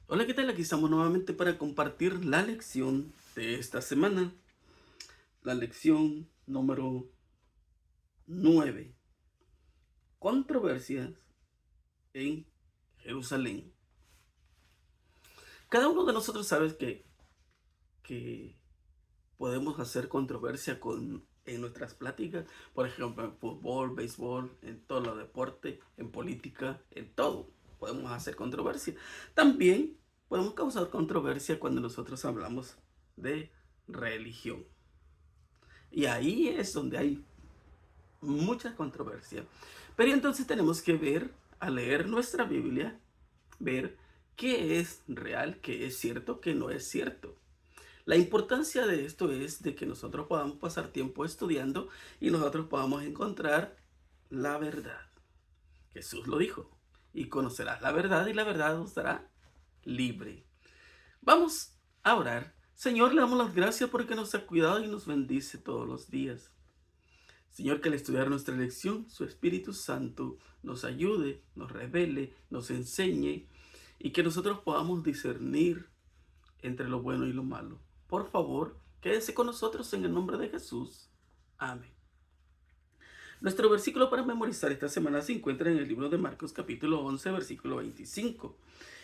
Hola, ¿qué tal? Aquí estamos nuevamente para compartir la lección de esta semana. La lección número 9. Controversias en Jerusalén. Cada uno de nosotros sabe que podemos hacer controversia en nuestras pláticas. Por ejemplo, en fútbol, béisbol, en todo lo deporte, en política, en todo. Podemos hacer controversia. También podemos causar controversia cuando nosotros hablamos de religión. Y ahí es donde hay mucha controversia. Pero entonces tenemos que ver, al leer nuestra Biblia, ver qué es real, qué es cierto, qué no es cierto. La importancia de esto es de que nosotros podamos pasar tiempo estudiando y nosotros podamos encontrar la verdad. Jesús lo dijo, y conocerás la verdad y la verdad os dará libre. Vamos a orar. Señor, le damos las gracias porque nos ha cuidado y nos bendice todos los días. Señor, que al estudiar nuestra lección, su Espíritu Santo nos ayude, nos revele, nos enseñe y que nosotros podamos discernir entre lo bueno y lo malo. Por favor, quédese con nosotros en el nombre de Jesús. Amén. Nuestro versículo para memorizar esta semana se encuentra en el libro de Marcos capítulo 11, versículo 25.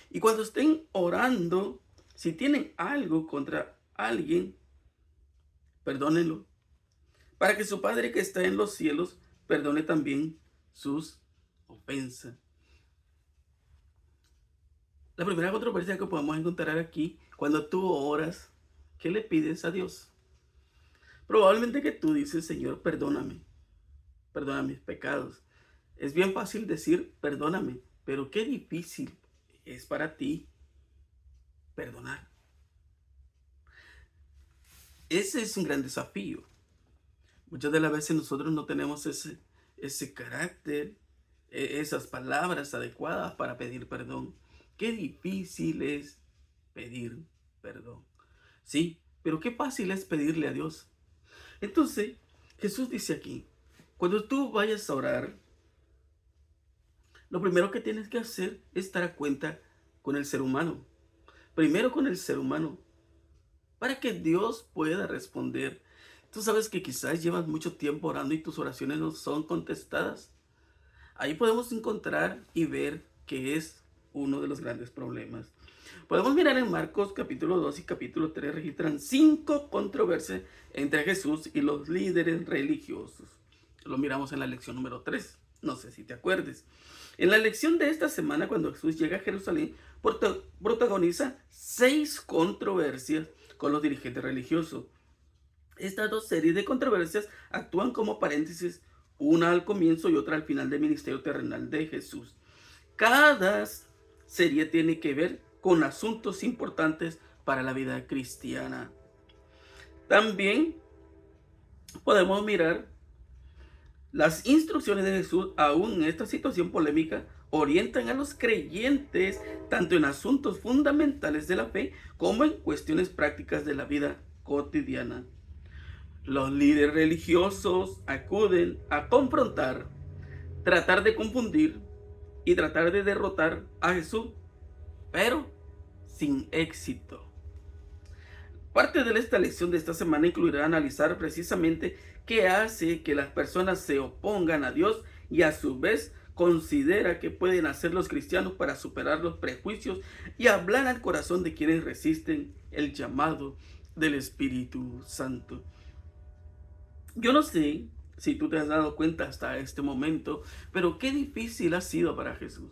Y cuando estén orando, si tienen algo contra alguien, perdónenlo, para que su Padre que está en los cielos perdone también sus ofensas. La primera controversia que podemos encontrar aquí, cuando tú oras, ¿qué le pides a Dios? Probablemente que tú dices, Señor, perdóname, perdona mis pecados. Es bien fácil decir, perdóname, pero qué difícil es para ti perdonar. Ese es un gran desafío. Muchas de las veces nosotros no tenemos ese carácter, esas palabras adecuadas para pedir perdón. Qué difícil es pedir perdón. Sí, pero qué fácil es pedirle a Dios. Entonces, Jesús dice aquí, cuando tú vayas a orar, lo primero que tienes que hacer es estar a cuenta con el ser humano. Primero con el ser humano, para que Dios pueda responder. Tú sabes que quizás llevas mucho tiempo orando y tus oraciones no son contestadas. Ahí podemos encontrar y ver que es uno de los grandes problemas. Podemos mirar en Marcos capítulo 2 y capítulo 3 registran 5 controversias entre Jesús y los líderes religiosos. Lo miramos en la lección número 3. No sé si te acuerdes. En la lección de esta semana, cuando Jesús llega a Jerusalén, protagoniza 6 controversias con los dirigentes religiosos. Estas dos series de controversias actúan como paréntesis, una al comienzo y otra al final del ministerio terrenal de Jesús. Cada serie tiene que ver con asuntos importantes para la vida cristiana. También podemos mirar las instrucciones de Jesús, aún en esta situación polémica, orientan a los creyentes tanto en asuntos fundamentales de la fe como en cuestiones prácticas de la vida cotidiana. Los líderes religiosos acuden a confrontar, tratar de confundir y tratar de derrotar a Jesús, pero sin éxito. Parte de esta lección de esta semana incluirá analizar precisamente qué hace que las personas se opongan a Dios y a su vez considera que pueden hacer los cristianos para superar los prejuicios y hablar al corazón de quienes resisten el llamado del Espíritu Santo. Yo no sé si tú te has dado cuenta hasta este momento, pero qué difícil ha sido para Jesús.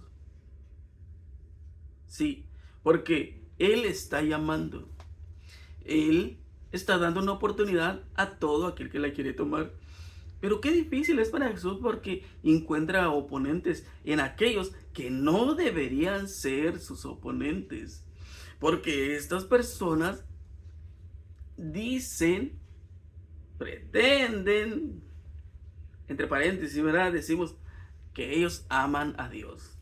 Sí, porque Él está llamando. Él está dando una oportunidad a todo aquel que la quiere tomar. Pero qué difícil es para Jesús porque encuentra oponentes en aquellos que no deberían ser sus oponentes. Porque estas personas dicen, pretenden, entre paréntesis, ¿verdad? Decimos que ellos aman a Dios.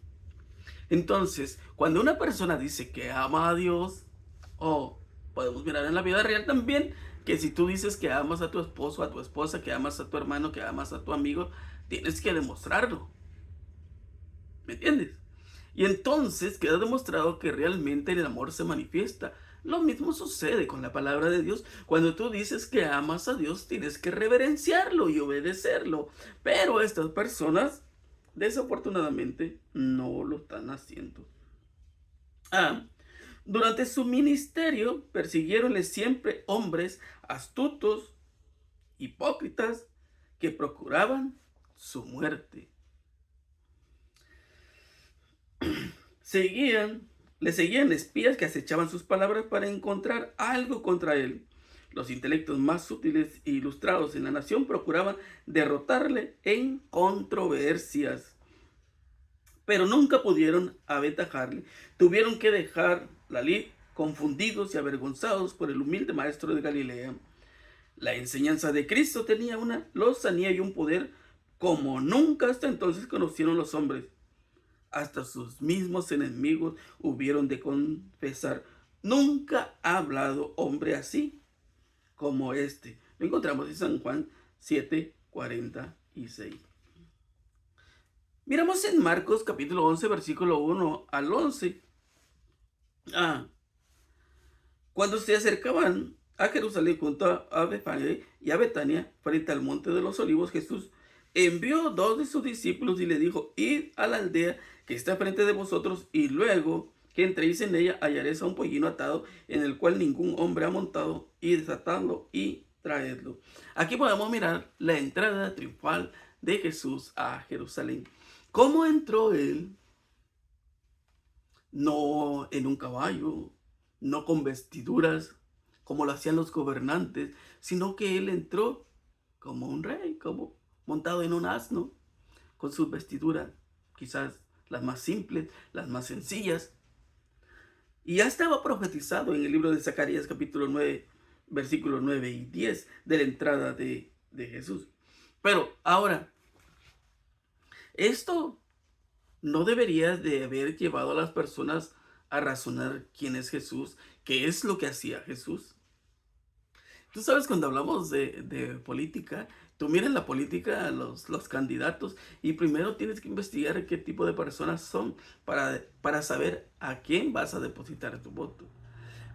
Entonces, cuando una persona dice que ama a Dios, o podemos mirar en la vida real también, que si tú dices que amas a tu esposo, a tu esposa, que amas a tu hermano, que amas a tu amigo, tienes que demostrarlo. ¿Me entiendes? Y entonces queda demostrado que realmente el amor se manifiesta. Lo mismo sucede con la palabra de Dios. Cuando tú dices que amas a Dios, tienes que reverenciarlo y obedecerlo. Pero estas personas, desafortunadamente, no lo están haciendo. Durante su ministerio, persiguieronle siempre hombres astutos, hipócritas, que procuraban su muerte. Le seguían espías que acechaban sus palabras para encontrar algo contra él. Los intelectos más sutiles e ilustrados en la nación procuraban derrotarle en controversias, pero nunca pudieron aventajarle. Tuvieron que dejar la lid confundidos y avergonzados por el humilde maestro de Galilea. La enseñanza de Cristo tenía una lozanía y un poder como nunca hasta entonces conocieron los hombres. Hasta sus mismos enemigos hubieron de confesar: nunca ha hablado hombre así como este. Lo encontramos en San Juan 7:46. Miramos en Marcos capítulo 11, versículo 1 al 11. Cuando se acercaban a Jerusalén junto a Bethfagé y a Betania, frente al monte de los olivos, Jesús envió 2 de sus discípulos y le dijo: id a la aldea que está frente de vosotros, y luego que entréis en ella hallaréis a un pollino atado, en el cual ningún hombre ha montado, y desatadlo y traedlo. Aquí podemos mirar la entrada triunfal de Jesús a Jerusalén. ¿Cómo entró él? No en un caballo, no con vestiduras como lo hacían los gobernantes, sino que él entró como un rey, como montado en un asno, con sus vestiduras, quizás las más simples, las más sencillas. Y ya estaba profetizado en el libro de Zacarías capítulo 9, versículos 9 y 10, de la entrada de Jesús. Pero ahora, esto no debería de haber llevado a las personas a razonar quién es Jesús, qué es lo que hacía Jesús. Tú sabes, cuando hablamos de política, tú miras la política, los candidatos, y primero tienes que investigar qué tipo de personas son para saber a quién vas a depositar tu voto.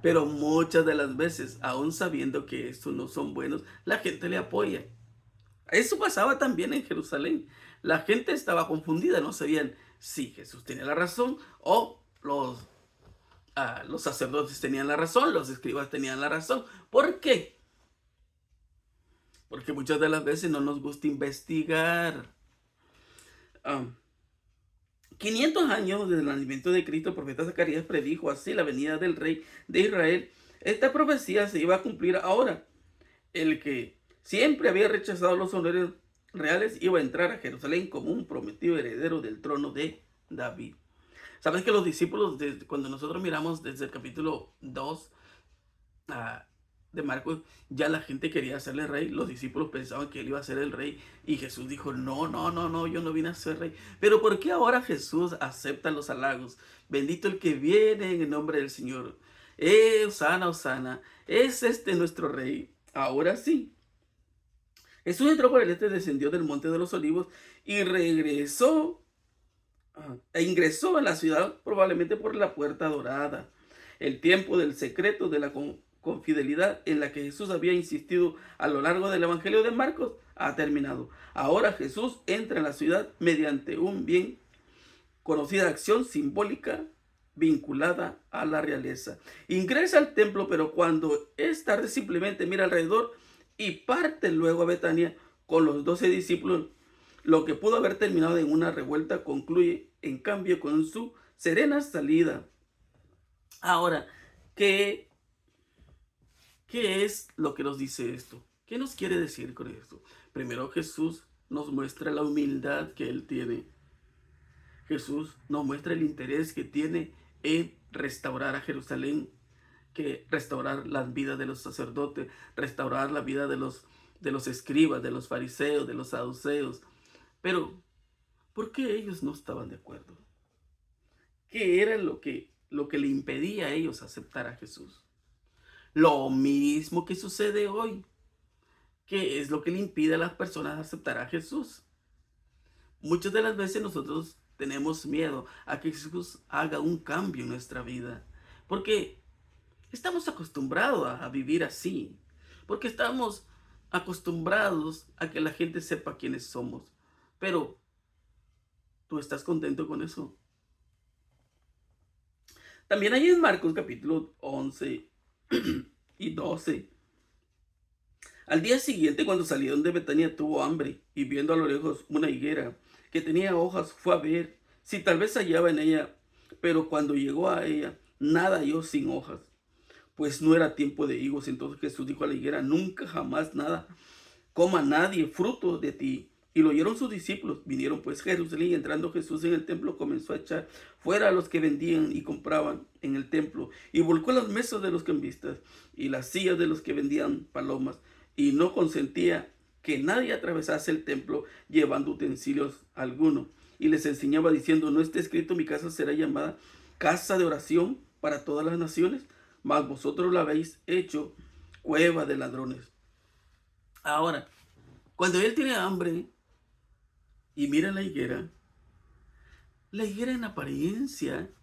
Pero muchas de las veces, aún sabiendo que estos no son buenos, la gente le apoya. Eso pasaba también en Jerusalén. La gente estaba confundida, no sabían si Jesús tenía la razón o los sacerdotes tenían la razón, los escribas tenían la razón. ¿Por qué? Porque muchas de las veces no nos gusta investigar. 500 años desde el nacimiento de Cristo, el profeta Zacarías predijo así la venida del rey de Israel. Esta profecía se iba a cumplir ahora. El que siempre había rechazado los honores reales iba a entrar a Jerusalén como un prometido heredero del trono de David. Sabes que los discípulos, cuando nosotros miramos desde el capítulo 2 de Marcos, ya la gente quería hacerle rey. Los discípulos pensaban que él iba a ser el rey, y Jesús dijo: no, yo no vine a ser rey. Pero ¿por qué ahora Jesús acepta los halagos? Bendito el que viene en el nombre del Señor. Hosana, Hosana. ¿Es este nuestro rey? Ahora sí. Jesús entró por el este, descendió del monte de los olivos y regresó e ingresó a la ciudad probablemente por la puerta dorada. El tiempo del secreto de la confidelidad en la que Jesús había insistido a lo largo del Evangelio de Marcos ha terminado. Ahora Jesús entra en la ciudad mediante un bien conocida acción simbólica vinculada a la realeza. Ingresa al templo, pero cuando es tarde simplemente mira alrededor y parte luego a Betania con los 12 discípulos. Lo que pudo haber terminado en una revuelta concluye, en cambio, con su serena salida. Ahora, ¿qué es lo que nos dice esto? ¿Qué nos quiere decir con esto? Primero, Jesús nos muestra la humildad que Él tiene. Jesús nos muestra el interés que tiene en restaurar a Jerusalén, que restaurar las vidas de los sacerdotes, restaurar la vida de los escribas, de los fariseos, de los saduceos. Pero, ¿por qué ellos no estaban de acuerdo? ¿Qué era lo que le impedía a ellos aceptar a Jesús? Lo mismo que sucede hoy. ¿Qué es lo que le impide a las personas aceptar a Jesús? Muchas de las veces nosotros tenemos miedo a que Jesús haga un cambio en nuestra vida. Porque estamos acostumbrados a vivir así. Porque estamos acostumbrados a que la gente sepa quiénes somos. Pero, ¿tú estás contento con eso? También hay en Marcos capítulo 11 y 12. Al día siguiente, cuando salieron de Betania, tuvo hambre, y viendo a lo lejos una higuera que tenía hojas, fue a ver si tal vez hallaba en ella, pero cuando llegó a ella, nada halló sin hojas, pues no era tiempo de higos. Entonces Jesús dijo a la higuera: nunca jamás nada coma nadie fruto de ti. Y lo oyeron sus discípulos. Vinieron pues a Jerusalén, y entrando Jesús en el templo, comenzó a echar fuera a los que vendían y compraban en el templo, y volcó las mesas de los cambistas y las sillas de los que vendían palomas, y no consentía que nadie atravesase el templo llevando utensilios alguno. Y les enseñaba diciendo: ¿no está escrito, mi casa será llamada casa de oración para todas las naciones? Mas vosotros la habéis hecho cueva de ladrones. Ahora, cuando él tiene hambre y mira la higuera en apariencia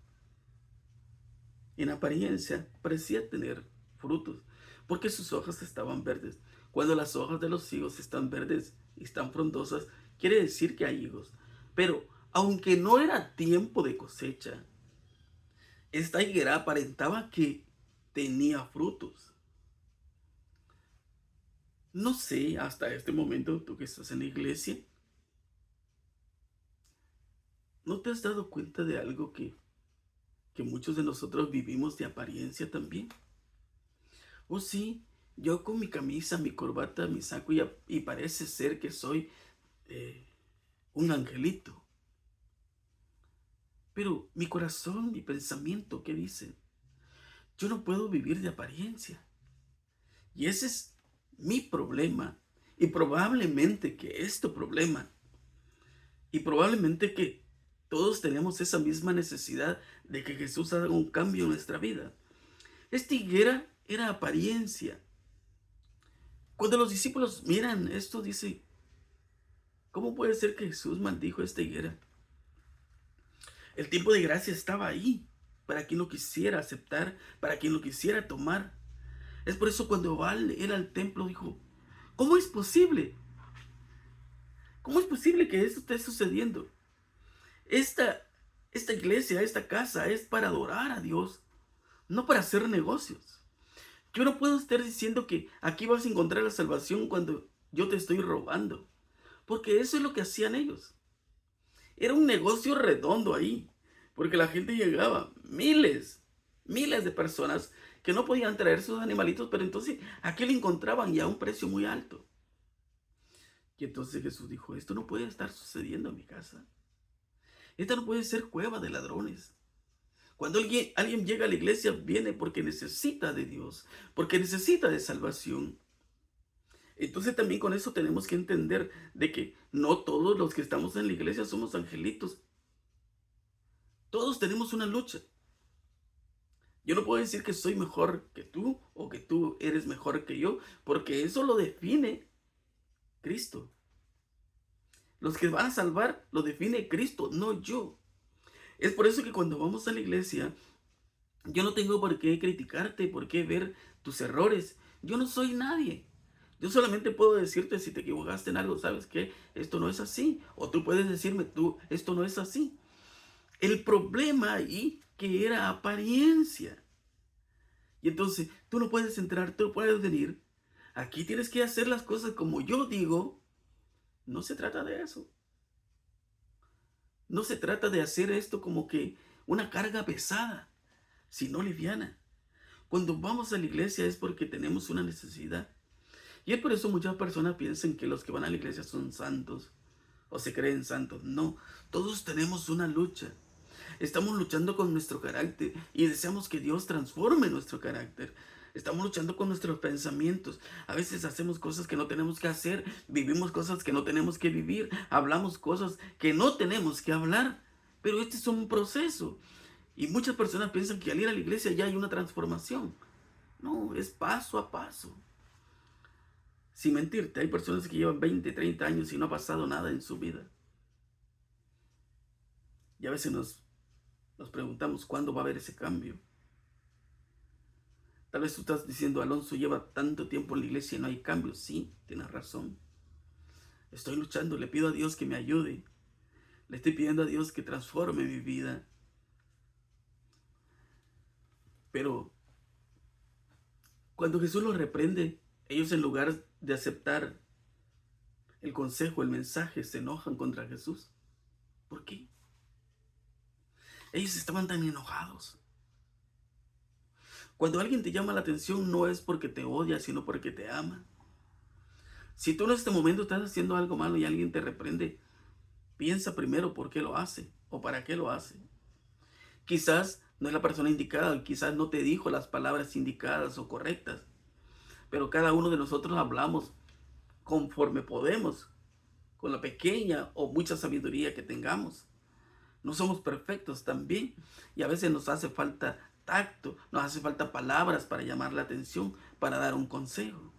parecía tener frutos, porque sus hojas estaban verdes. Cuando las hojas de los higos están verdes y están frondosas, quiere decir que hay higos. Pero aunque no era tiempo de cosecha, esta higuera aparentaba que tenía frutos. No sé, hasta este momento, tú que estás en la iglesia, ¿no te has dado cuenta de algo que muchos de nosotros vivimos de apariencia también? Oh sí, yo con mi camisa, mi corbata, mi saco, y parece ser que soy eh, un angelito. Pero mi corazón, mi pensamiento, ¿qué dicen? Yo no puedo vivir de apariencia. Y ese es mi problema. Y probablemente que es tu problema. Y probablemente que todos tenemos esa misma necesidad de que Jesús haga un cambio en nuestra vida. Esta higuera era apariencia. Cuando los discípulos miran esto, dice: ¿cómo puede ser que Jesús maldijo esta higuera? El tiempo de gracia estaba ahí para quien lo quisiera aceptar, para quien lo quisiera tomar. Es por eso cuando va él al templo dijo: ¿cómo es posible? ¿Cómo es posible que esto esté sucediendo? Esta iglesia, esta casa es para adorar a Dios, no para hacer negocios. Yo no puedo estar diciendo que aquí vas a encontrar la salvación cuando yo te estoy robando, porque eso es lo que hacían ellos. Era un negocio redondo ahí, porque la gente llegaba, miles de personas que no podían traer sus animalitos, pero entonces aquí lo encontraban y a un precio muy alto. Y entonces Jesús dijo: esto no puede estar sucediendo en mi casa. Esta no puede ser cueva de ladrones. Cuando alguien llega a la iglesia, viene porque necesita de Dios, porque necesita de salvación. Entonces también con eso tenemos que entender de que no todos los que estamos en la iglesia somos angelitos. Todos tenemos una lucha. Yo no puedo decir que soy mejor que tú o que tú eres mejor que yo, porque eso lo define Cristo. Los que van a salvar lo define Cristo, no yo. Es por eso que cuando vamos a la iglesia, yo no tengo por qué criticarte, por qué ver tus errores. Yo no soy nadie. Yo solamente puedo decirte si te equivocaste en algo: ¿sabes qué? Esto no es así. O tú puedes decirme: tú, esto no es así. El problema ahí que era apariencia. Y entonces tú no puedes entrar, tú no puedes venir. Aquí tienes que hacer las cosas como yo digo. No se trata de eso. No se trata de hacer esto como que una carga pesada, sino liviana. Cuando vamos a la iglesia es porque tenemos una necesidad. Y es por eso muchas personas piensan que los que van a la iglesia son santos o se creen santos. No, todos tenemos una lucha. Estamos luchando con nuestro carácter y deseamos que Dios transforme nuestro carácter. Estamos luchando con nuestros pensamientos. A veces hacemos cosas que no tenemos que hacer, vivimos cosas que no tenemos que vivir, hablamos cosas que no tenemos que hablar. Pero este es un proceso. Y muchas personas piensan que al ir a la iglesia ya hay una transformación. No, es paso a paso. Sin mentirte, hay personas que llevan 20, 30 años y no ha pasado nada en su vida. Y a veces nos preguntamos cuándo va a haber ese cambio. Tal vez tú estás diciendo, Alonso lleva tanto tiempo en la iglesia y no hay cambio. Sí, tienes razón. Estoy luchando, le pido a Dios que me ayude. Le estoy pidiendo a Dios que transforme mi vida. Pero cuando Jesús los reprende, ellos en lugar de aceptar el consejo, el mensaje, se enojan contra Jesús. ¿Por qué? Ellos estaban tan enojados. Cuando alguien te llama la atención no es porque te odia, sino porque te ama. Si tú en este momento estás haciendo algo malo y alguien te reprende, piensa primero por qué lo hace o para qué lo hace. Quizás no es la persona indicada, quizás no te dijo las palabras indicadas o correctas, pero cada uno de nosotros hablamos conforme podemos, con la pequeña o mucha sabiduría que tengamos. No somos perfectos también y a veces nos hace falta tacto, nos hace falta palabras para llamar la atención, para dar un consejo.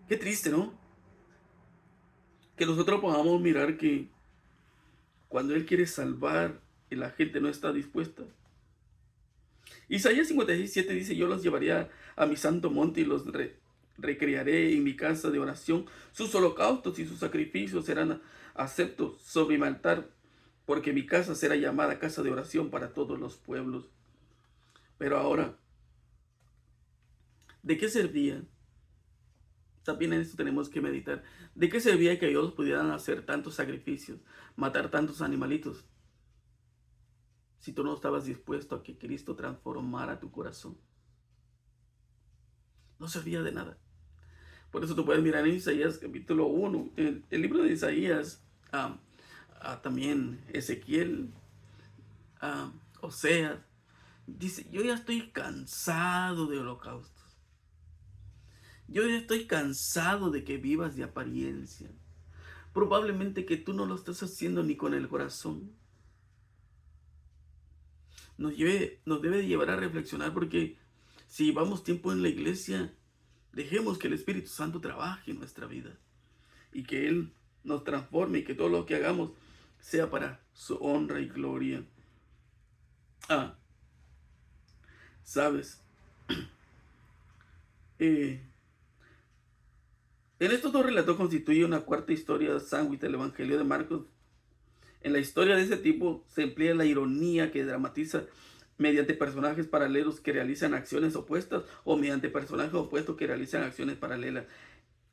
Qué triste, ¿no? Que nosotros podamos mirar que cuando Él quiere salvar y la gente no está dispuesta. Isaías 56:7 dice, yo los llevaría a mi santo monte y los recrearé en mi casa de oración. Sus holocaustos y sus sacrificios serán aceptos sobre mi altar, porque mi casa será llamada casa de oración para todos los pueblos. Pero ahora, ¿de qué servía? También en esto tenemos que meditar. ¿De qué servía que ellos pudieran hacer tantos sacrificios, matar tantos animalitos, si tú no estabas dispuesto a que Cristo transformara tu corazón? No servía de nada. Por eso tú puedes mirar en Isaías capítulo 1, el libro de Isaías, también Ezequiel, Oseas. Dice, yo ya estoy cansado de holocaustos. Yo ya estoy cansado de que vivas de apariencia. Probablemente que tú no lo estás haciendo ni con el corazón. Nos debe de llevar a reflexionar, porque si llevamos tiempo en la iglesia, dejemos que el Espíritu Santo trabaje en nuestra vida y que Él nos transforme y que todo lo que hagamos sea para su honra y gloria. ¿Sabes? En estos dos relatos constituye una cuarta historia sándwich del Evangelio de Marcos. En la historia de ese tipo se emplea la ironía que dramatiza mediante personajes paralelos que realizan acciones opuestas o mediante personajes opuestos que realizan acciones paralelas.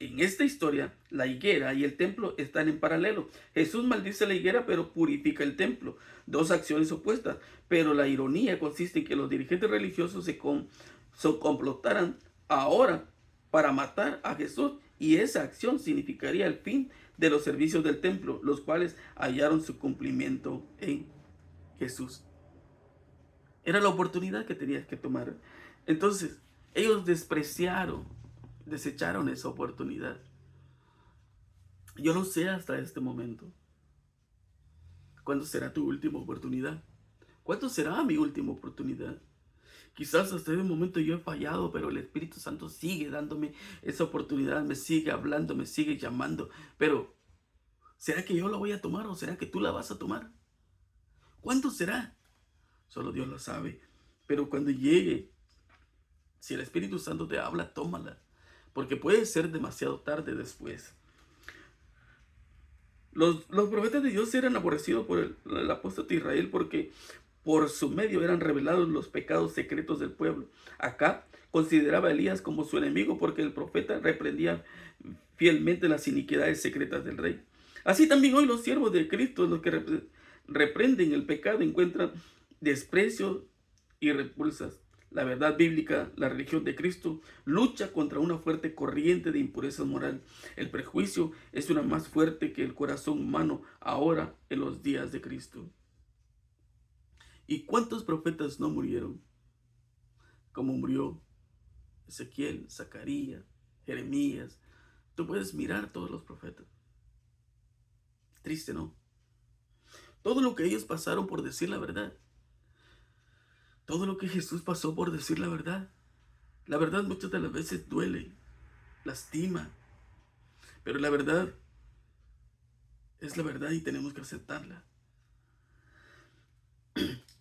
En esta historia, la higuera y el templo están en paralelo. Jesús maldice la higuera, pero purifica el templo. Dos acciones opuestas. Pero la ironía consiste en que los dirigentes religiosos se complotaran ahora para matar a Jesús, y esa acción significaría el fin de los servicios del templo, los cuales hallaron su cumplimiento en Jesús. Era la oportunidad que tenías que tomar. Entonces, ellos desecharon esa oportunidad. Yo no sé hasta este momento cuándo será tu última oportunidad. ¿Cuándo será mi última oportunidad? Quizás hasta ese momento yo he fallado, pero el Espíritu Santo sigue dándome esa oportunidad, me sigue hablando, me sigue llamando. Pero, ¿será que yo la voy a tomar o será que tú la vas a tomar? ¿Cuándo será? Solo Dios lo sabe. Pero cuando llegue, si el Espíritu Santo te habla, tómala, porque puede ser demasiado tarde después. Los profetas de Dios eran aborrecidos por el apóstol de Israel, porque por su medio eran revelados los pecados secretos del pueblo. Acá consideraba a Elías como su enemigo, porque el profeta reprendía fielmente las iniquidades secretas del rey. Así también hoy los siervos de Cristo, los que reprenden el pecado, encuentran desprecio y repulsas. La verdad bíblica, la religión de Cristo, lucha contra una fuerte corriente de impureza moral. El prejuicio es una más fuerte que el corazón humano ahora en los días de Cristo. ¿Y cuántos profetas no murieron? Como murió Ezequiel, Zacarías, Jeremías. Tú puedes mirar todos los profetas. Triste, ¿no? Todo lo que ellos pasaron por decir la verdad. Todo lo que Jesús pasó por decir la verdad. La verdad muchas de las veces duele, lastima. Pero la verdad es la verdad y tenemos que aceptarla.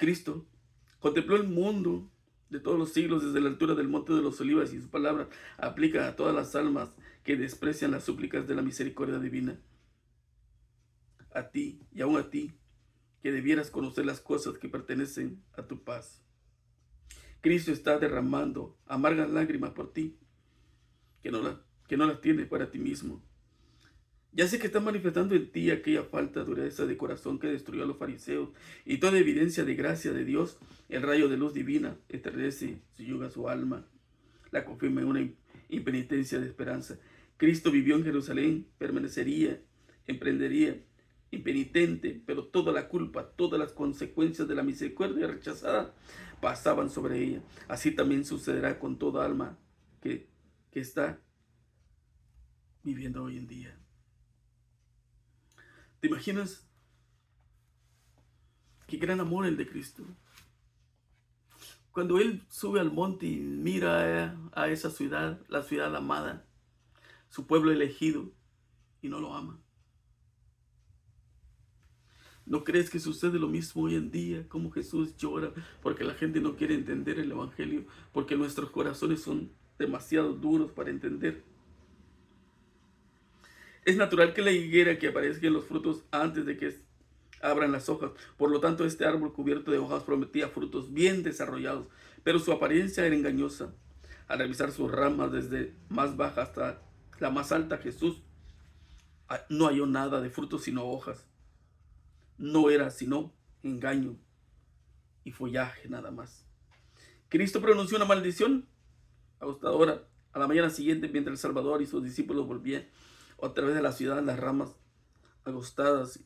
Cristo contempló el mundo de todos los siglos desde la altura del monte de los olivos y su palabra aplica a todas las almas que desprecian las súplicas de la misericordia divina. A ti y aún a ti, que debieras conocer las cosas que pertenecen a tu paz. Cristo está derramando amargas lágrimas por ti, que no las tienes para ti mismo. Ya sé que está manifestando en ti aquella falta de dureza de corazón que destruyó a los fariseos, y toda evidencia de gracia de Dios, el rayo de luz divina, enternece, subyuga su alma, la confirma en una impenitencia de esperanza. Cristo vivió en Jerusalén, permanecería, emprendería, impenitente, pero toda la culpa, todas las consecuencias de la misericordia rechazada pasaban sobre ella. Así también sucederá con toda alma que está viviendo hoy en día. ¿Te imaginas qué gran amor el de Cristo? Cuando Él sube al monte y mira a esa ciudad, la ciudad amada, su pueblo elegido, y no lo ama. ¿No crees que sucede lo mismo hoy en día? Como Jesús llora porque la gente no quiere entender el Evangelio, porque nuestros corazones son demasiado duros para entender. Es natural que la higuera que aparezcan los frutos antes de que abran las hojas. Por lo tanto, este árbol cubierto de hojas prometía frutos bien desarrollados, pero su apariencia era engañosa. Al revisar sus ramas desde más baja hasta la más alta, Jesús no halló nada de frutos sino hojas. No era sino engaño y follaje nada más. Cristo pronunció una maldición agustadora a la mañana siguiente, mientras el Salvador y sus discípulos volvían otra vez de la ciudad. Las ramas agostadas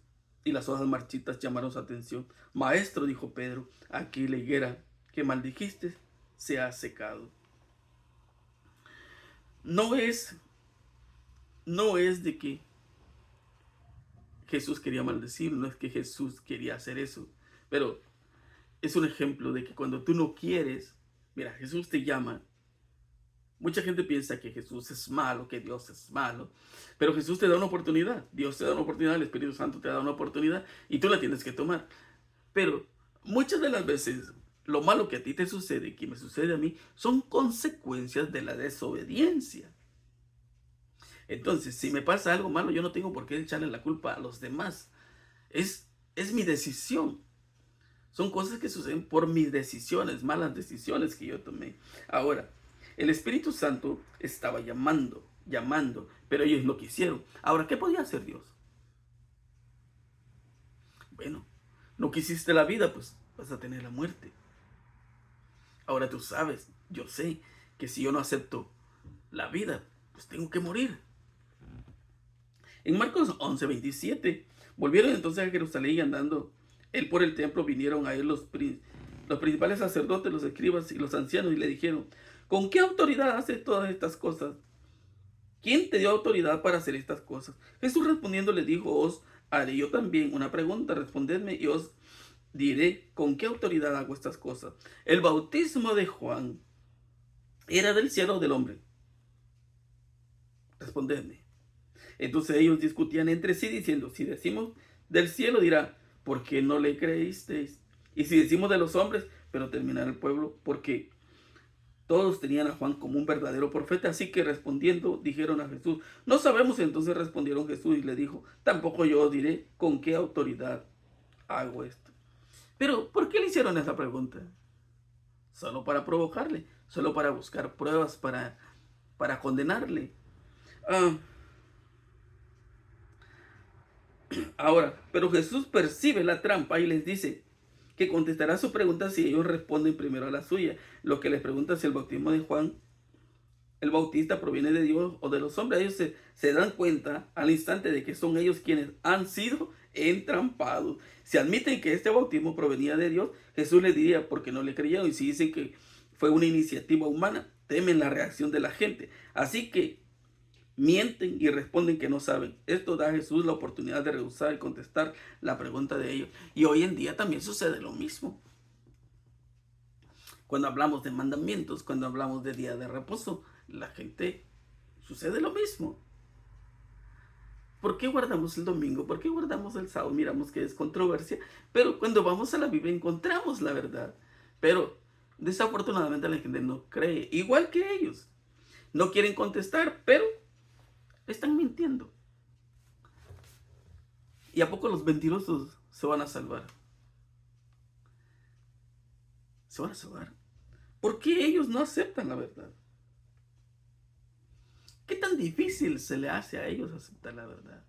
y las hojas marchitas llamaron su atención. Maestro, dijo Pedro, aquí la higuera que maldijiste se ha secado. No es de que Jesús quería maldecir, no es que Jesús quería hacer eso, pero es un ejemplo de que cuando tú no quieres, mira, Jesús te llama. Mucha gente piensa que Jesús es malo, que Dios es malo, pero Jesús te da una oportunidad, Dios te da una oportunidad, el Espíritu Santo te da una oportunidad y tú la tienes que tomar. Pero muchas de las veces lo malo que a ti te sucede, que me sucede a mí, son consecuencias de la desobediencia. Entonces, si me pasa algo malo, yo no tengo por qué echarle la culpa a los demás. Es mi decisión. Son cosas que suceden por mis decisiones, malas decisiones que yo tomé. Ahora, el Espíritu Santo estaba llamando, pero ellos no quisieron. Ahora, ¿qué podía hacer Dios? Bueno, no quisiste la vida, pues vas a tener la muerte. Ahora tú sabes, yo sé que si yo no acepto la vida, pues tengo que morir. En Marcos 11:27, volvieron entonces a Jerusalén y andando él por el templo, vinieron a él los principales sacerdotes, los escribas y los ancianos y le dijeron: ¿con qué autoridad haces todas estas cosas? ¿Quién te dio autoridad para hacer estas cosas? Jesús respondiendo le dijo: os haré yo también una pregunta, respondedme y os diré con qué autoridad hago estas cosas. ¿El bautismo de Juan era del cielo o del hombre? Respondedme. Entonces ellos discutían entre sí diciendo: si decimos del cielo, dirá, ¿por qué no le creísteis? Y si decimos de los hombres, pero terminará el pueblo, porque todos tenían a Juan como un verdadero profeta. Así que respondiendo dijeron a Jesús: no sabemos. Entonces respondieron Jesús y le dijo: tampoco yo os diré con qué autoridad hago esto. Pero ¿por qué le hicieron esa pregunta? Solo para provocarle, solo para buscar pruebas para condenarle. Ahora, pero Jesús percibe la trampa y les dice que contestará su pregunta si ellos responden primero a la suya. Lo que les pregunta si el bautismo de Juan el Bautista proviene de Dios o de los hombres. Ellos se dan cuenta al instante de que son ellos quienes han sido entrampados. Si admiten que este bautismo provenía de Dios, Jesús les diría: ¿por qué no le creyeron? Y si dicen que fue una iniciativa humana, temen la reacción de la gente. Así que mienten y responden que no saben. Esto da a Jesús la oportunidad de rehusar y contestar la pregunta de ellos. Y hoy en día también sucede lo mismo. Cuando hablamos de mandamientos, cuando hablamos de día de reposo, la gente sucede lo mismo. ¿Por qué guardamos el domingo? ¿Por qué guardamos el sábado? Miramos que es controversia, pero cuando vamos a la Biblia encontramos la verdad. Pero desafortunadamente la gente no cree, igual que ellos. No quieren contestar, pero están mintiendo. ¿Y a poco los mentirosos se van a salvar? Se van a salvar. ¿Por qué ellos no aceptan la verdad? ¿Qué tan difícil se le hace a ellos aceptar la verdad?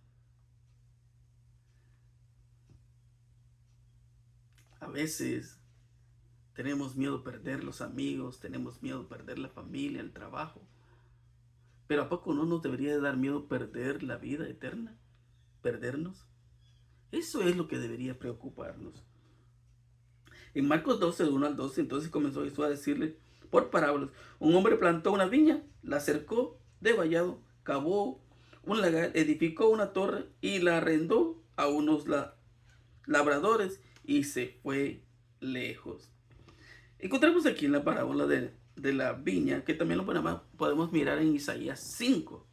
A veces tenemos miedo de perder los amigos, tenemos miedo de perder la familia, el trabajo. Pero ¿a poco no nos debería de dar miedo perder la vida eterna? ¿Perdernos? Eso es lo que debería preocuparnos. En Marcos 12, de 1 al 12, entonces comenzó Jesús a decirle por parábolas: un hombre plantó una viña, la cercó de vallado, cavó un lagar, edificó una torre y la arrendó a unos labradores y se fue lejos. Encontramos aquí en la parábola de la viña, que también lo podemos mirar en Isaías 5.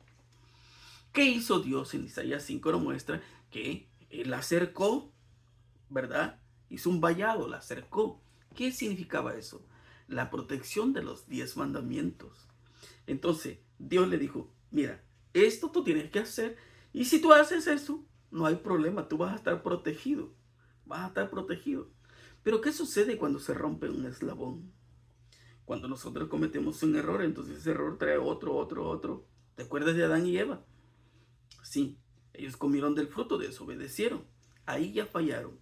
¿Qué hizo Dios en Isaías 5? Nos muestra que Él la cercó, ¿verdad? Hizo un vallado, la cercó. ¿Qué significaba eso? La protección de los 10 mandamientos. Entonces, Dios le dijo: mira, esto tú tienes que hacer, y si tú haces eso, no hay problema, tú vas a estar protegido. Vas a estar protegido. Pero ¿qué sucede cuando se rompe un eslabón? Cuando nosotros cometemos un error, entonces ese error trae otro. ¿Te acuerdas de Adán y Eva? Sí, ellos comieron del fruto, desobedecieron. Ahí ya fallaron.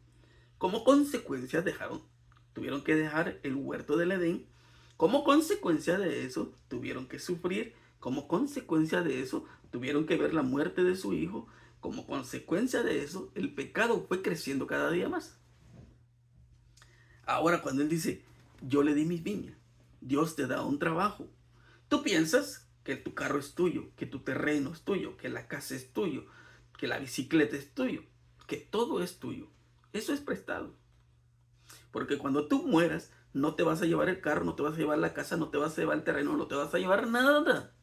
Como consecuencia tuvieron que dejar el huerto del Edén. Como consecuencia de eso, tuvieron que sufrir. Como consecuencia de eso, tuvieron que ver la muerte de su hijo. Como consecuencia de eso, el pecado fue creciendo cada día más. Ahora cuando Él dice: yo le di mis viñas, Dios te da un trabajo. Tú piensas que tu carro es tuyo, que tu terreno es tuyo, que la casa es tuyo, que la bicicleta es tuyo, que todo es tuyo. Eso es prestado. Porque cuando tú mueras, no te vas a llevar el carro, no te vas a llevar la casa, no te vas a llevar el terreno, no te vas a llevar nada.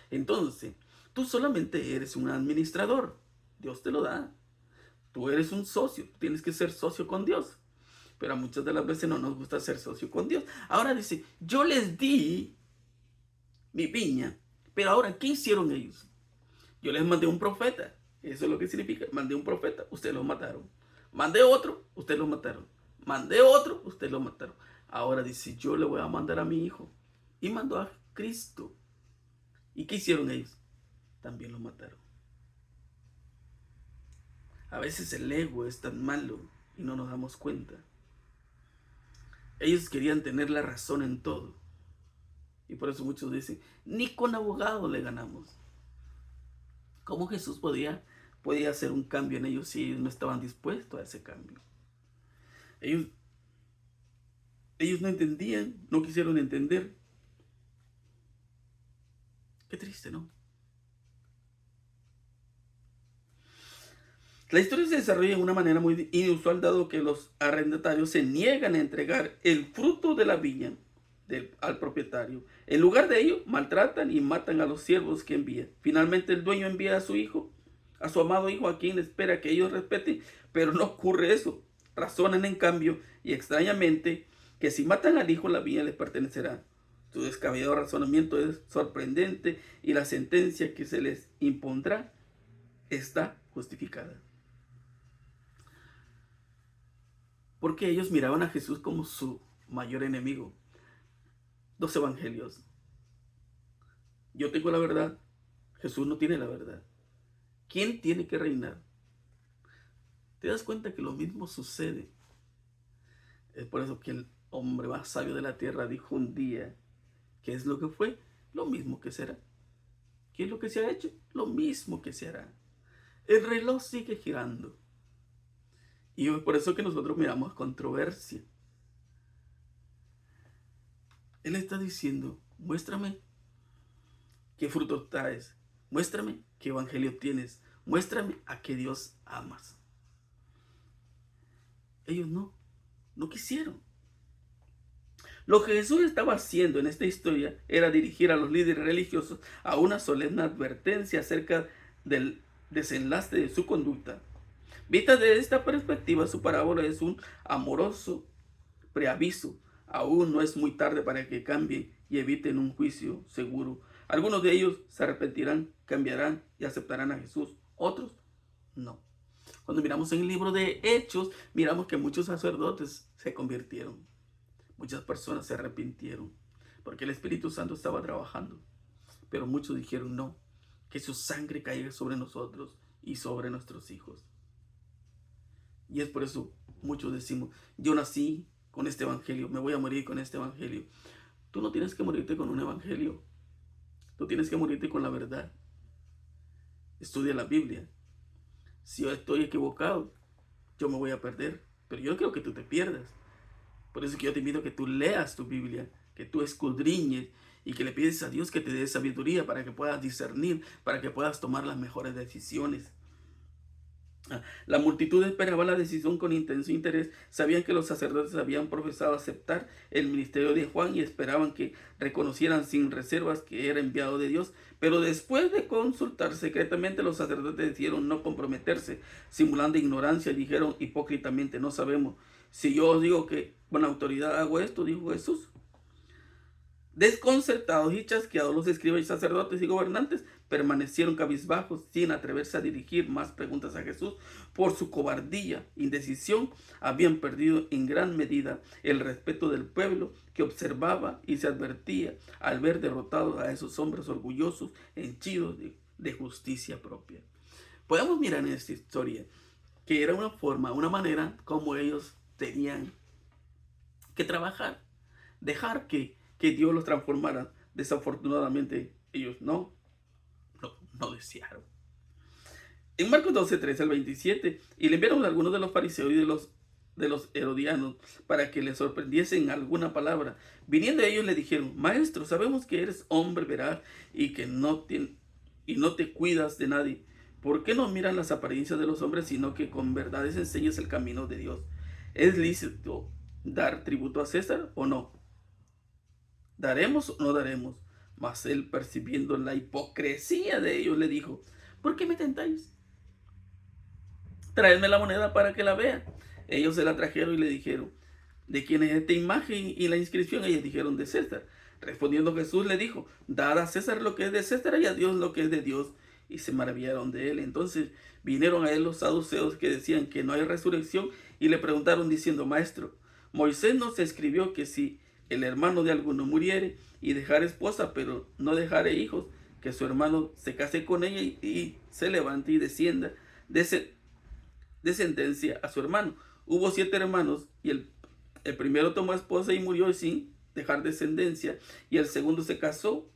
Entonces, tú solamente eres un administrador. Dios te lo da. Tú eres un socio, tienes que ser socio con Dios. Pero a muchas de las veces no nos gusta ser socio con Dios. Ahora dice: yo les di mi viña, pero ahora, ¿qué hicieron ellos? Yo les mandé un profeta. Eso es lo que significa. Mandé un profeta, ustedes lo mataron. Mandé otro, ustedes lo mataron. Mandé otro, ustedes lo mataron. Ahora dice: yo le voy a mandar a mi hijo. Y mandó a Cristo. ¿Y qué hicieron ellos? También lo mataron. A veces el ego es tan malo y no nos damos cuenta. Ellos querían tener la razón en todo. Y por eso muchos dicen: ni con abogado le ganamos. ¿Cómo Jesús podía hacer un cambio en ellos si ellos no estaban dispuestos a ese cambio? Ellos no entendían, no quisieron entender. Qué triste, ¿no? La historia se desarrolla de una manera muy inusual, dado que los arrendatarios se niegan a entregar el fruto de la viña al propietario. En lugar de ello, maltratan y matan a los siervos que envía. Finalmente el dueño envía a su hijo, a su amado hijo, a quien espera que ellos respeten, pero no ocurre eso. Razonan en cambio, y extrañamente, que si matan al hijo, la viña les pertenecerá. Su descabellado razonamiento es sorprendente y la sentencia que se les impondrá está justificada. Porque ellos miraban a Jesús como su mayor enemigo. Dos evangelios. Yo tengo la verdad, Jesús no tiene la verdad. ¿Quién tiene que reinar? ¿Te das cuenta que lo mismo sucede? Es por eso que el hombre más sabio de la tierra dijo un día: ¿qué es lo que fue? Lo mismo que será. ¿Qué es lo que se ha hecho? Lo mismo que se hará. El reloj sigue girando. Y es por eso que nosotros miramos controversia. Él está diciendo: muéstrame qué frutos traes, muéstrame qué evangelio tienes, muéstrame a qué Dios amas. Ellos no quisieron. Lo que Jesús estaba haciendo en esta historia era dirigir a los líderes religiosos a una solemne advertencia acerca de desenlace de su conducta. Vista desde esta perspectiva, su parábola es un amoroso preaviso. Aún no es muy tarde para que cambien y eviten un juicio seguro. Algunos de ellos se arrepentirán, cambiarán y aceptarán a Jesús. Otros no. Cuando miramos en el libro de Hechos, miramos que muchos sacerdotes se convirtieron. Muchas personas se arrepintieron porque el Espíritu Santo estaba trabajando. Pero muchos dijeron no, que su sangre caiga sobre nosotros y sobre nuestros hijos. Y es por eso muchos decimos, yo nací con este evangelio, me voy a morir con este evangelio. Tú no tienes que morirte con un evangelio. Tú tienes que morirte con la verdad. Estudia la Biblia. Si yo estoy equivocado, yo me voy a perder. Pero yo no quiero que tú te pierdas. Por eso es que yo te invito a que tú leas tu Biblia, que tú escudriñes y que le pides a Dios que te dé sabiduría para que puedas discernir, para que puedas tomar las mejores decisiones. La multitud esperaba la decisión con intenso interés. Sabían que los sacerdotes habían profesado aceptar el ministerio de Juan y esperaban que reconocieran sin reservas que era enviado de Dios. Pero después de consultar secretamente, los sacerdotes decidieron no comprometerse, simulando ignorancia, y dijeron hipócritamente, no sabemos. Si yo os digo que con autoridad hago esto, dijo Jesús. Desconcertados y chasqueados, los escribas y sacerdotes y gobernantes permanecieron cabizbajos sin atreverse a dirigir más preguntas a Jesús. Por su cobardía, indecisión, habían perdido en gran medida el respeto del pueblo que observaba y se advertía al ver derrotados a esos hombres orgullosos, henchidos de justicia propia. Podemos mirar en esta historia que era una forma, una manera como ellos tenían que trabajar, dejar que Dios los transformara. Desafortunadamente ellos no desearon. En Marcos 12, 13 al 27, y le enviaron a algunos de los fariseos y de los herodianos para que le sorprendiesen alguna palabra. Viniendo ellos le dijeron, maestro, sabemos que eres hombre veraz y que no te cuidas de nadie. ¿Por qué no miran las apariencias de los hombres, sino que con verdades enseñas el camino de Dios? ¿Es lícito dar tributo a César o no? ¿Daremos o no daremos? Mas él, percibiendo la hipocresía de ellos, le dijo, ¿por qué me tentáis? Traedme la moneda para que la vea. Ellos se la trajeron y le dijeron, ¿de quién es esta imagen y la inscripción? Ellos dijeron, de César. Respondiendo Jesús le dijo, dad a César lo que es de César y a Dios lo que es de Dios. Y se maravillaron de él. Entonces vinieron a él los saduceos que decían que no hay resurrección y le preguntaron diciendo, maestro, Moisés nos escribió que si el hermano de alguno muriere y dejare esposa, pero no dejare hijos, que su hermano se case con ella y se levante y descienda de descendencia a su hermano. Hubo 7 hermanos y el primero tomó esposa y murió sin dejar descendencia, y el segundo se casó,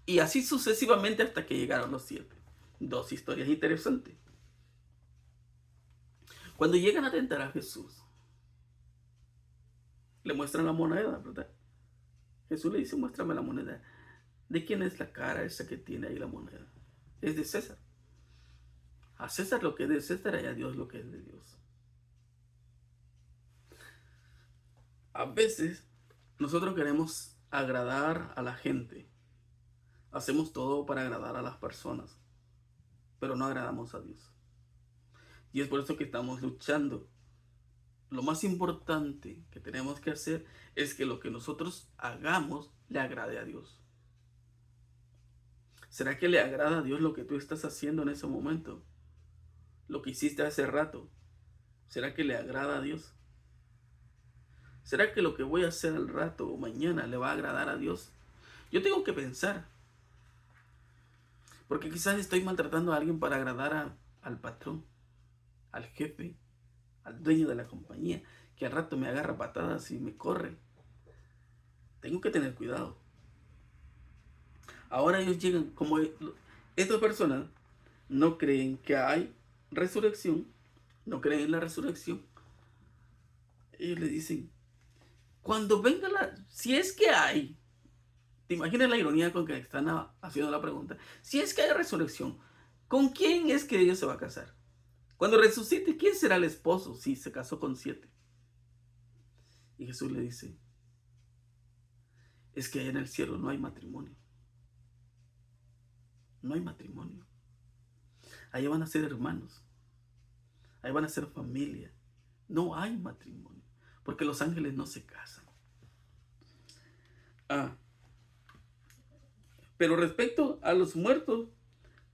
y así sucesivamente hasta que llegaron los 7. 2 historias interesantes. Cuando llegan a tentar a Jesús, le muestran la moneda, ¿verdad? Jesús le dice, muéstrame la moneda. ¿De quién es la cara esa que tiene ahí la moneda? Es de César. A César lo que es de César y a Dios lo que es de Dios. A veces nosotros queremos agradar a la gente. Hacemos todo para agradar a las personas, pero no agradamos a Dios. Y es por eso que estamos luchando. Lo más importante que tenemos que hacer es que lo que nosotros hagamos le agrade a Dios. ¿Será que le agrada a Dios lo que tú estás haciendo en ese momento? Lo que hiciste hace rato. ¿Será que le agrada a Dios? ¿Será que lo que voy a hacer al rato o mañana le va a agradar a Dios? Yo tengo que pensar. Porque quizás estoy maltratando a alguien para agradar al patrón, al jefe, al dueño de la compañía, que al rato me agarra patadas y me corre. Tengo que tener cuidado. Ahora ellos llegan, como estas personas no creen que hay resurrección, no creen en la resurrección. Ellos le dicen, cuando venga si es que hay, te imaginas la ironía con que están haciendo la pregunta, si es que hay resurrección, ¿con quién es que ella se va a casar? Cuando resucite, ¿quién será el esposo si se casó con 7? Y Jesús le dice, es que allá en el cielo no hay matrimonio. No hay matrimonio. Ahí van a ser hermanos, ahí van a ser familia. No hay matrimonio, porque los ángeles no se casan. Ah, pero respecto a los muertos,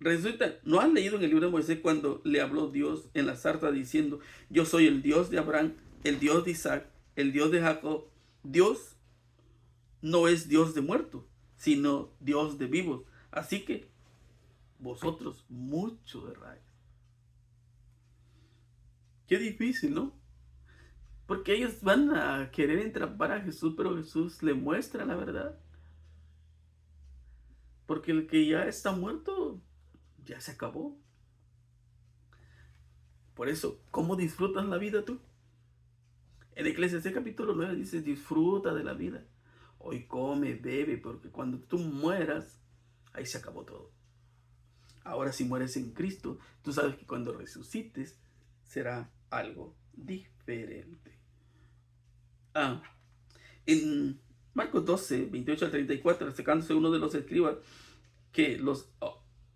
resulta, ¿no has leído en el libro de Moisés cuando le habló Dios en la zarza diciendo, yo soy el Dios de Abraham, el Dios de Isaac, el Dios de Jacob? Dios no es Dios de muertos, sino Dios de vivos. Así que vosotros mucho erráis. Qué difícil, ¿no? Porque ellos van a querer entrampar a Jesús, pero Jesús le muestra la verdad. Porque el que ya está muerto, ya se acabó. Por eso, ¿cómo disfrutas la vida tú? En Eclesiastés capítulo 9 dice, disfruta de la vida. Hoy come, bebe, porque cuando tú mueras, ahí se acabó todo. Ahora si mueres en Cristo, tú sabes que cuando resucites, será algo diferente. En Marcos 12, 28 al 34, acercándose uno de los escribas que los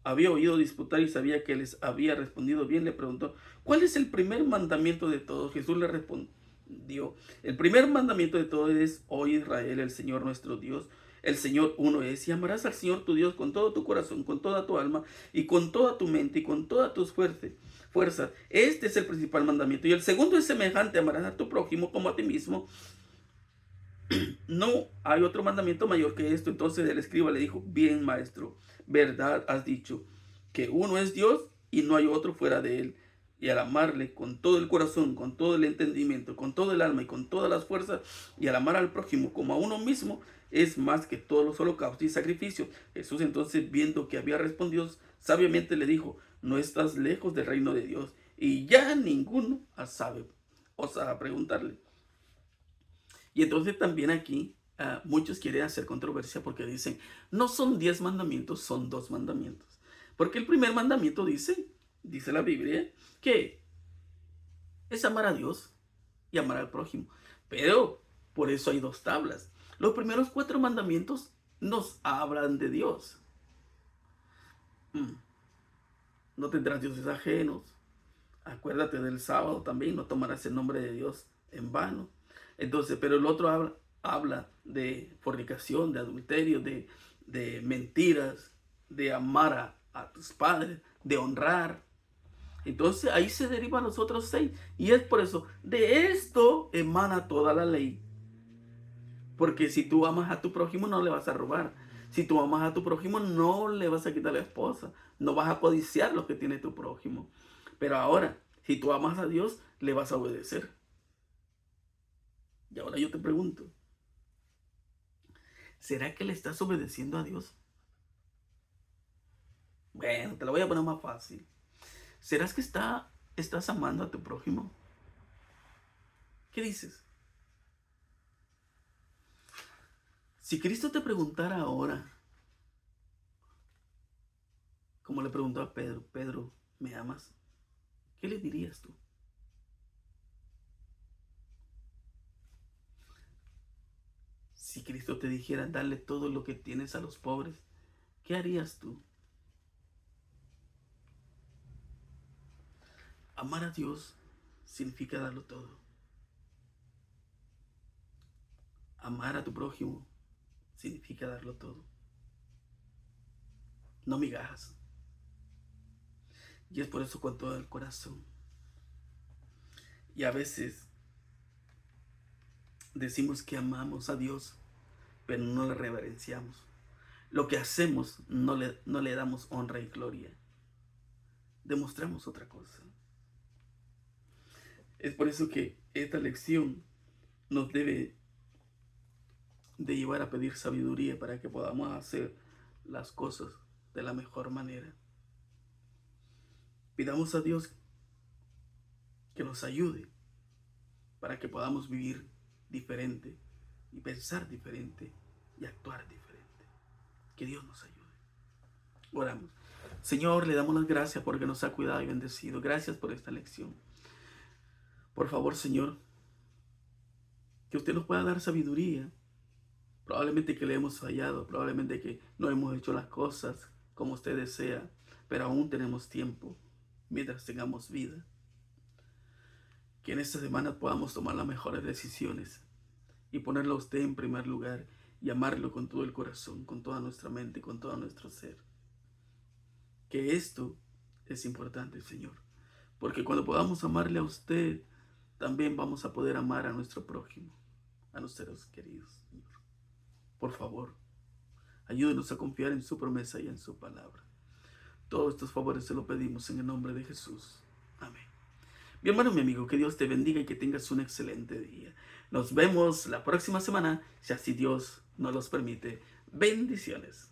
había oído disputar y sabía que les había respondido bien, le preguntó, ¿cuál es el primer mandamiento de todos? Jesús le respondió, el primer mandamiento de todos es, oye Israel, el Señor nuestro Dios, el Señor uno es, y amarás al Señor tu Dios con todo tu corazón, con toda tu alma, y con toda tu mente, y con todas tus fuerzas. Este es el principal mandamiento. Y el segundo es semejante, amarás a tu prójimo como a ti mismo. No hay otro mandamiento mayor que esto. Entonces el escriba le dijo, bien maestro, verdad has dicho, que uno es Dios y no hay otro fuera de él. Y al amarle con todo el corazón, con todo el entendimiento, con todo el alma y con todas las fuerzas, y al amar al prójimo como a uno mismo, es más que todos los holocaustos y sacrificios. Jesús entonces, viendo que había respondido sabiamente, le dijo, no estás lejos del reino de Dios. Y ya ninguno sabe, osa preguntarle. Y entonces también aquí muchos quieren hacer controversia porque dicen, no son 10 mandamientos, son 2 mandamientos. Porque el primer mandamiento dice la Biblia, que es amar a Dios y amar al prójimo. Pero por eso hay 2 tablas. Los primeros 4 mandamientos nos hablan de Dios. No tendrás dioses ajenos. Acuérdate del sábado también, no tomarás el nombre de Dios en vano. Entonces, pero el otro habla de fornicación, de adulterio, de mentiras, de amar a tus padres, de honrar. Entonces ahí se derivan los otros 6. Y es por eso, de esto emana toda la ley. Porque si tú amas a tu prójimo, no le vas a robar. Si tú amas a tu prójimo, no le vas a quitar la esposa. No vas a codiciar lo que tiene tu prójimo. Pero ahora, si tú amas a Dios, le vas a obedecer. Y ahora yo te pregunto, ¿será que le estás obedeciendo a Dios? Bueno, te lo voy a poner más fácil. ¿Serás que estás amando a tu prójimo? ¿Qué dices? Si Cristo te preguntara ahora, como le preguntó a Pedro, Pedro, ¿me amas? ¿Qué le dirías tú? Si Cristo te dijera, darle todo lo que tienes a los pobres, ¿qué harías tú? Amar a Dios significa darlo todo. Amar a tu prójimo significa darlo todo. No migajas. Y es por eso con todo el corazón. Y a veces decimos que amamos a Dios, pero no le reverenciamos. Lo que hacemos no le damos honra y gloria. Demostramos otra cosa. Es por eso que esta lección nos debe de llevar a pedir sabiduría para que podamos hacer las cosas de la mejor manera. Pidamos a Dios que nos ayude para que podamos vivir diferente y pensar diferente y actuar diferente. Que Dios nos ayude. Oramos. Señor, le damos las gracias porque nos ha cuidado y bendecido. Gracias por esta lección. Por favor, Señor, que usted nos pueda dar sabiduría. Probablemente que le hemos fallado, probablemente que no hemos hecho las cosas como usted desea, pero aún tenemos tiempo mientras tengamos vida. Que en esta semana podamos tomar las mejores decisiones y ponerlo a usted en primer lugar y amarlo con todo el corazón, con toda nuestra mente, con todo nuestro ser. Que esto es importante, Señor, porque cuando podamos amarle a usted, también vamos a poder amar a nuestro prójimo, a nuestros seres queridos, Señor. Por favor, ayúdenos a confiar en su promesa y en su palabra. Todos estos favores se los pedimos en el nombre de Jesús. Amén. Mi hermano, mi amigo, que Dios te bendiga y que tengas un excelente día. Nos vemos la próxima semana, si así Dios nos los permite. Bendiciones.